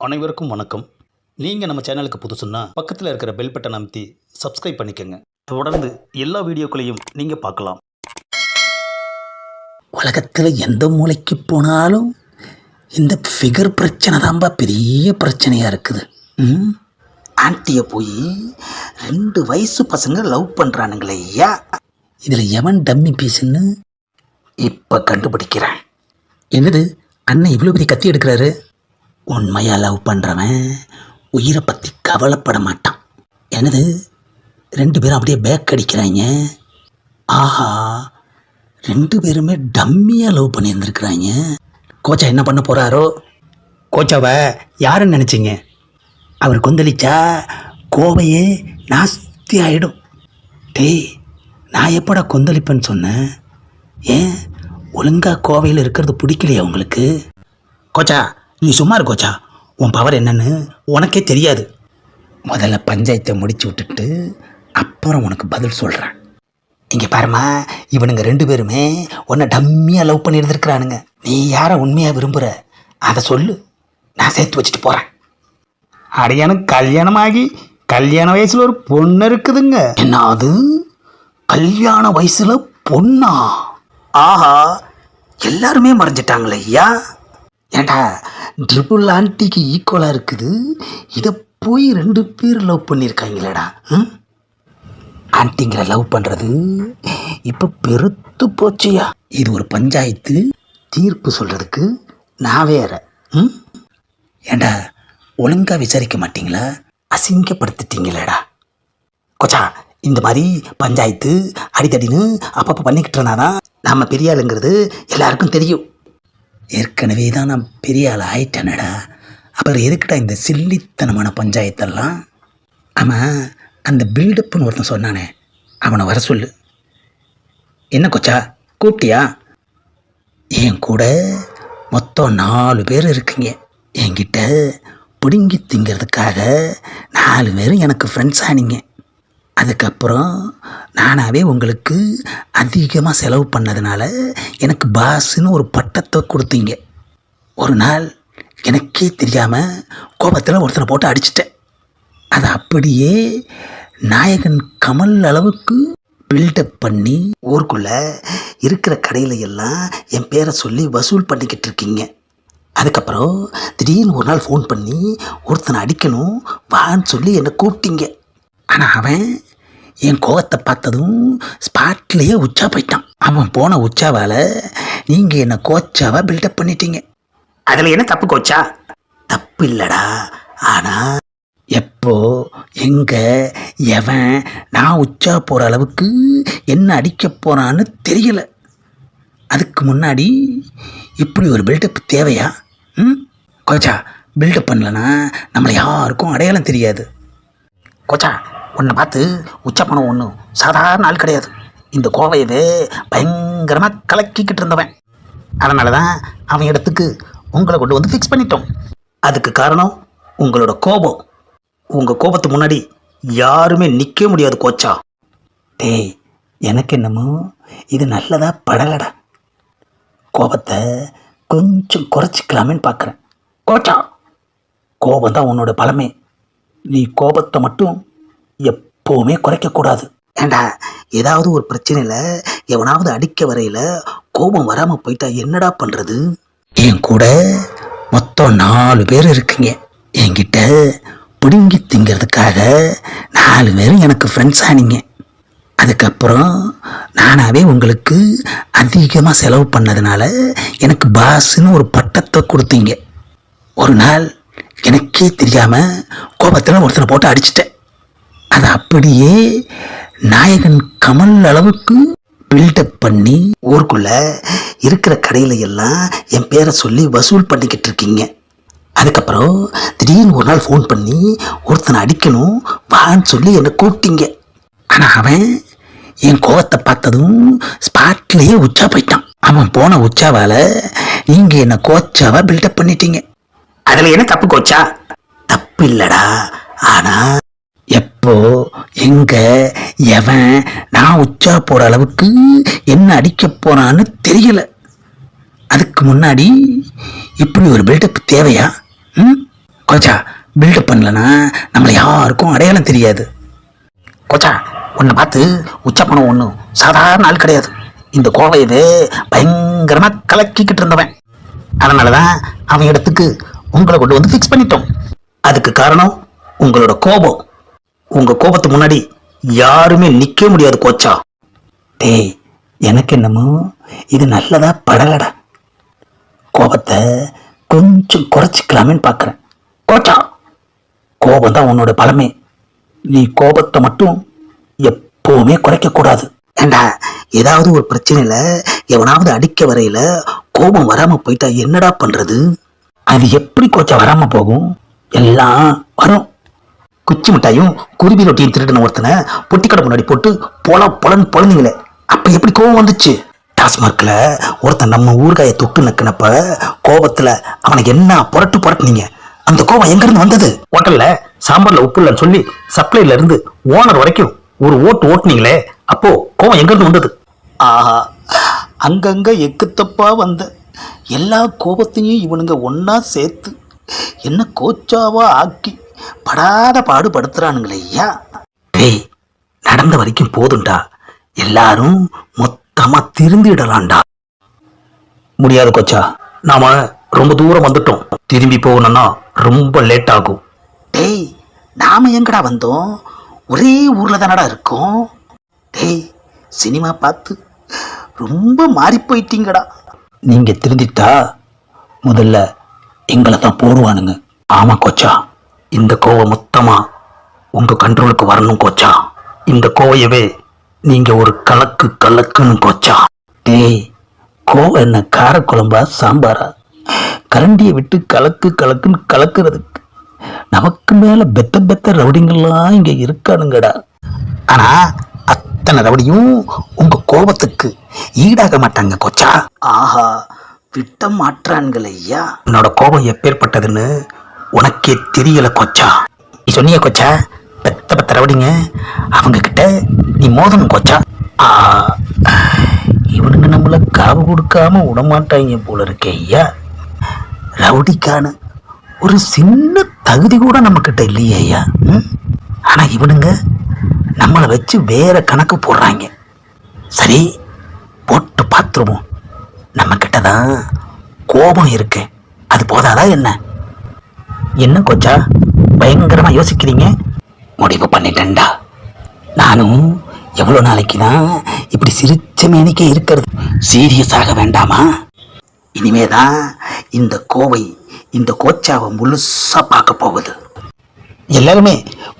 அனைவருக்கும் வணக்கம். நீங்கள் நம்ம சேனலுக்கு புதுசுன்னா பக்கத்தில் இருக்கிற பெல் பட்டன் அமைத்தி சப்ஸ்கிரைப் பண்ணிக்கோங்க. தொடர்ந்து எல்லா வீடியோக்களையும் நீங்கள் பார்க்கலாம். உலகத்தில் எந்த மூலைக்கு போனாலும் இந்த ஃபிகர் பிரச்சனை தான்பா பெரிய பிரச்சனையாக இருக்குது. ஆண்டியை போய் 2 வயசு பசங்க லவ் பண்ணுறானுங்களே ஐயா, இதில் எவன் டம்மி பீஸுன்னு இப்போ கண்டுபிடிக்கிறேன். என்னது அண்ணன் இவ்வளோ பெரிய கத்தி எடுக்கிறாரு? உண்மையாக லவ் பண்ணுறவன் உயிரை பற்றி கவலைப்பட மாட்டான். என்னது 2 பேரும் அப்படியே பேக் அடிக்கிறாங்க. ஆஹா, 2 பேருமே டம்மியாக லவ் பண்ணியிருந்துருக்குறாங்க. கோச்சா என்ன பண்ண போகிறாரோ? கோச்சாவை யாருன்னு நினச்சிங்க? அவர் கொந்தளிச்சா கோவையே நாஸ்தி ஆகிடும். டேய், நான் எப்படா கொந்தளிப்பேன்னு சொன்னேன்? ஏன் ஒழுங்காக கோவையில் இருக்கிறது பிடிக்கலையா உங்களுக்கு? கோச்சா நீ சும்மா இரு கோச்சா, உன் பவர் என்னன்னு உனக்கே தெரியாது. முதல்ல பஞ்சாயத்தை முடிச்சு விட்டுட்டு அப்புறம் உனக்கு பதில் சொல்கிறேன். இங்கே பாருமா, இவனுங்க 2 பேருமே உன்னை டம்மியாக லவ் பண்ணி இருந்திருக்கிறானுங்க. நீ யாரை உண்மையாக விரும்புகிற அதை சொல்லு, நான் சேர்த்து வச்சுட்டு போகிறேன். அடையானுக்கு கல்யாணமாகி கல்யாண வயசில் ஒரு பொண்ணு இருக்குதுங்க. என்ன அது, கல்யாண வயசில் பொண்ணா? ஆஹா, எல்லாருமே மறைஞ்சிட்டாங்களே ஐயா. ஏண்டா, ட்ரிபிள் ஆண்டிக்கு ஈக்குவலாக இருக்குது, இதை போய் 2 பேர் லவ் பண்ணியிருக்காங்களேடா. ஆண்டிங்கிற லவ் பண்ணுறது இப்போ பெருத்து போச்சியா. இது ஒரு பஞ்சாயத்து, தீர்ப்பு சொல்கிறதுக்கு நான் வேற. ஏண்டா, ஒழுங்காக விசாரிக்க மாட்டிங்களா? அசிங்கப்படுத்திட்டீங்களேடா. கொச்சா, இந்த மாதிரி பஞ்சாயத்து அடித்தடின்னு அப்பப்போ பண்ணிக்கிட்டு இருந்தாதான் நம்ம பெரிய ஆளுங்கிறது எல்லாருக்கும் தெரியும். ஏற்கனவே தான் நான் பெரிய ஆள் ஆயிட்டேனடா, அப்புறம் எதுக்குடா இந்த சில்லித்தனமான பஞ்சாயத்தெல்லாம்? ஆமாம், அந்த பில்டப்புன்னு ஒருத்தன் சொன்னானே, அவனை வர சொல்லு. என்ன கொச்சா, கூப்பிட்டியா? என் கூட மொத்தம் 4 பேர் இருக்குங்க. என்கிட்ட பிடுங்கி திங்கிறதுக்காக 4 பேரும் எனக்கு ஃப்ரெண்ட்ஸ் ஆனீங்க. அதுக்கப்புறம் நானாகவே உங்களுக்கு அதிகமாக செலவு பண்ணதுனால எனக்கு பாஸ்ன்னு ஒரு பட்டத்தை கொடுத்தீங்க. ஒரு நாள் எனக்கே தெரியாமல் கோபத்தில் ஒருத்தரை போட்டு அடிச்சிட்டேன். அதை அப்படியே நாயகன் கமல் அளவுக்கு பில்டப் பண்ணி ஊருக்குள்ளே இருக்கிற கடையில் எல்லாம் என் பேரை சொல்லி வசூல் பண்ணிக்கிட்டு இருக்கீங்க. அதுக்கப்புறம் திடீர்னு ஒரு நாள் ஃபோன் பண்ணி ஒருத்தனை அடிக்கணும் வான்னு சொல்லி என்னை கூப்பிட்டீங்க. ஆனால் அவன் என் கோவத்தை பார்த்ததும் ஸ்பாட்லேயே உச்சா போயிட்டான். அவன் போன உச்சாவால் நீங்கள் என்னை கோச்சாவாக பில்டப் பண்ணிட்டீங்க. அதில் என்ன தப்பு கோச்சா? தப்பு இல்லைடா, ஆனால் எப்போ எங்கே எவன் நான் உச்சா போகிற அளவுக்கு என்ன அடிக்க போகிறான்னு தெரியல. அதுக்கு முன்னாடி இப்படி ஒரு பில்டப் தேவையா? கோச்சா, பில்டப் பண்ணலன்னா நம்மளை யாருக்கும் அடையாளம் தெரியாது. கோச்சா, உன்னை பார்த்து உச்சா பணம் ஒன்றும் சாதாரண ஆள் கிடையாது. இந்த கோவையவே பயங்கரமாக கலக்கிக்கிட்டு இருந்தவன். அதனால தான் அவன் இடத்துக்கு உங்களை கொண்டு வந்து ஃபிக்ஸ் பண்ணிட்டோம். அதுக்கு காரணம் உங்களோட கோபம். உங்கள் கோபத்துக்கு முன்னாடி யாருமே நிற்க முடியாது கோச்சா. டேய், எனக்கு என்னமோ இது நல்லதாக படலடா. கோபத்தை கொஞ்சம் குறைச்சிக்கலாமேன்னு பார்க்குறேன். கோச்சா, கோபம் தான் உன்னோட பலமே. நீ கோபத்தை மட்டும் எப்போவுமே குறைக்கக்கூடாது. ஏண்டா, ஏதாவது ஒரு பிரச்சனையில் எவனாவது அடிக்க வரையில் கோபம் வராமல் போயிட்டா என்னடா பண்ணுறது? என் கூட மொத்தம் 4 பேர் இருக்குங்க. என்கிட்ட பிடுங்கி திங்கிறதுக்காக 4 பேரும் எனக்கு ஃப்ரெண்ட்ஸ் ஆனீங்க. அதுக்கப்புறம் நானாகவே உங்களுக்கு அதிகமாக செலவு பண்ணதுனால எனக்கு பாஸ்ன்னு ஒரு பட்டத்தை கொடுத்தீங்க. ஒரு நாள் எனக்கே தெரியாமல் கோபத்தில் ஒருத்தனை போட்டு அடிச்சிட்டேன். அதை அப்படியே நாயகன் கமல் அளவுக்கு பில்டப் பண்ணி ஊருக்குள்ளே இருக்கிற கடையில் எல்லாம் என் பேரை சொல்லி வசூல் பண்ணிக்கிட்டு இருக்கீங்க. அதுக்கப்புறம் திடீர்னு ஒரு நாள் ஃபோன் பண்ணி ஒருத்தனை அடிக்கணும் வான்னு சொல்லி என்னை கூப்பிட்டீங்க. ஆனால் அவன் என் கோவத்தை பார்த்ததும் ஸ்பாட்லேயே உச்சா போயிட்டான். அவன் போன உச்சாவால் நீங்கள் என்னை கோச்சாவாக பில்டப் பண்ணிட்டீங்க. அதில் என்ன தப்பு கோச்சா? தப்பு இல்லைடா, ஆனால் எப்போ எங்கே எவன் நான் உச்சா போகிற அளவுக்கு என்ன அடிக்க போகிறான்னு தெரியல. அதுக்கு முன்னாடி இப்படி ஒரு பில்டப் தேவையா? கோச்சா பில்டப் பண்ணலன்னா நம்மளை யாருக்கும் அடையாளம் தெரியாது. கோச்சா உன்னை பார்த்து உச்சப்பணம் ஒன்றும் சாதாரண ஆள் கிடையாது. இந்த கோவையவே பயங்கரமாக கலக்கிக்கிட்டு இருந்தவன். அதனால தான் அவன் இடத்துக்கு உங்களை கொண்டு வந்து ஃபிக்ஸ் பண்ணிட்டோம். அதுக்கு காரணம் உங்களோட கோபம். உங்கள் கோபத்துக்கு முன்னாடி யாருமே நிற்க முடியாது கோச்சா. டேய் எனக்கு என்னமோ இது நல்லதா படலடா. கோபத்தை கொஞ்சம் குறைச்சிக்கலாமேன்னு பார்க்குறேன். கோச்சா கோபம் தான் உன்னோட பலமே. நீ கோபத்தை மட்டும் எப்பவுமே குறைக்கக்கூடாது. ஏண்டா ஏதாவது ஒரு பிரச்சனையில் எவனாவது அடிக்க வரையில கோபம் வராமல் போயிட்டா என்னடா பண்ணுறது? அது எப்படி கோச்சா வராமல் போகும்? எல்லாம் வரும். குச்சி மிட்டாயும் குருவி ரொட்டியும் திருடின ஒருத்தனை பொட்டிக்கடை முன்னாடி போட்டு பொலன்னு பொழந்தீங்களே, அப்போ எப்படி கோபம் வந்துச்சு? டாஸ்மார்க்கில் ஒருத்தன் நம்ம ஊறுகாயை தொட்டு நக்கினப்ப கோபத்தில் அவனுக்கு என்ன புரட்டுனீங்க? அந்த கோபம் எங்கேருந்து வந்தது? ஹோட்டலில் சாம்பாரில் உப்பு இல்லைன்னு சொல்லி சப்ளைல இருந்து ஓனர் வரைக்கும் ஒரு ஓட்டுனீங்களே, அப்போ கோபம் எங்கேருந்து வந்தது? ஆஹா, அங்கங்கே எக்குத்தப்பா வந்த எல்லா கோபத்தையும் இவனுங்க ஒன்றா சேர்த்து என்ன கோச்சாவா ஆக்கி படாத பாடுபடுத்துறானுங்களே ஐயா. டேய் நடந்த வரைக்கும் போதும்டா, எல்லாரும் மொத்தமாக திருந்திடலாம்டா. முடியாது கோச்சா, நாம ரொம்ப தூரம் வந்துட்டோம். திரும்பி போகணும்னா ரொம்ப லேட் ஆகும். டேய் நாம எங்கடா வந்தோம்? ஒரே ஊரில் தானடா இருக்கோம். டேய் சினிமா பார்த்து ரொம்ப மாறி போயிட்டீங்கடா. நீங்கள் திருந்திட்டா முதல்ல எங்களை தான் போடுவானுங்க. ஆமாம் கோச்சா, இந்த கோவை மொத்தமாக உங்கள் கண்ட்ரோலுக்கு வரணும் கோச்சா. இந்த கோவையவே நீங்கள் ஒரு கலக்குன்னு கோச்சா. டேய் கோவை என்ன காரக்குழம்பா சாம்பாரா? கரண்டியை விட்டு கலக்குன்னு கலக்கிறதுக்கு நமக்கு மேலே பெத்த ரவுடிங்கெல்லாம் இங்கே இருக்கானுங்கடா. ஆனால் அத்தனை ரவுடியும் உங்கள் கோபத்துக்கு ஈடாக மாட்டாங்க கோச்சா. ஆஹா விட்ட மாற்றான்கள் ஐயா. என்னோட கோபம் எப்பேற்பட்டதுன்னு உனக்கே தெரியல கோச்சா. நீ சொன்னிய கோச்சா, பெத்த ரவுடிங்க அவங்க கிட்ட நீ மோதணும் கோச்சா. இவனுங்க நம்மளை காவு கொடுக்காம விடமாட்டாங்க போல இருக்கே ஐயா. ரவுடிக்கான ஒரு சின்ன தகுதி கூட நம்மக்கிட்ட இல்லையே ஐயா. ஆனால் இவனுங்க நம்மளை வச்சு வேற கணக்கு போடுறாங்க. சரி போட்டு பார்த்துருவோம். நம்மக்கிட்ட தான் கோபம் இருக்கு, அது போதாதா என்ன? என்ன கோச்சா பயங்கரமாக யோசிக்கிறீங்க? முடிவு பண்ணிட்டேன்டா. நானும் எவ்வளோ நாளைக்கு தான் இப்படி சிரிச்ச மேனிக்கே இருக்கிறது? சீரியஸாக வேண்டாமா? இனிமே தான் இந்த கோவை இந்த கோச்சாவை முழுசா பார்க்க போகுது. எல்லாருமே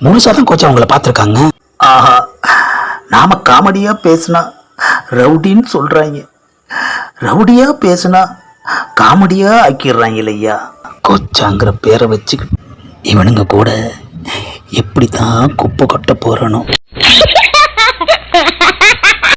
முழுசா தான் கோச்சா உங்களை பார்த்துருக்காங்க. ஆஹா, நாம காமெடியா பேசுனா ரவுடின்னு சொல்றாங்க, ரவுடியா பேசுனா காமெடியா ஆக்கிடுறாங்க இல்லையா. கோச்சாங்கிற பேரை வச்சுக்கிட்டு இவனுங்க கூட எப்படி தான் குப்பை கொட்ட போறனோ.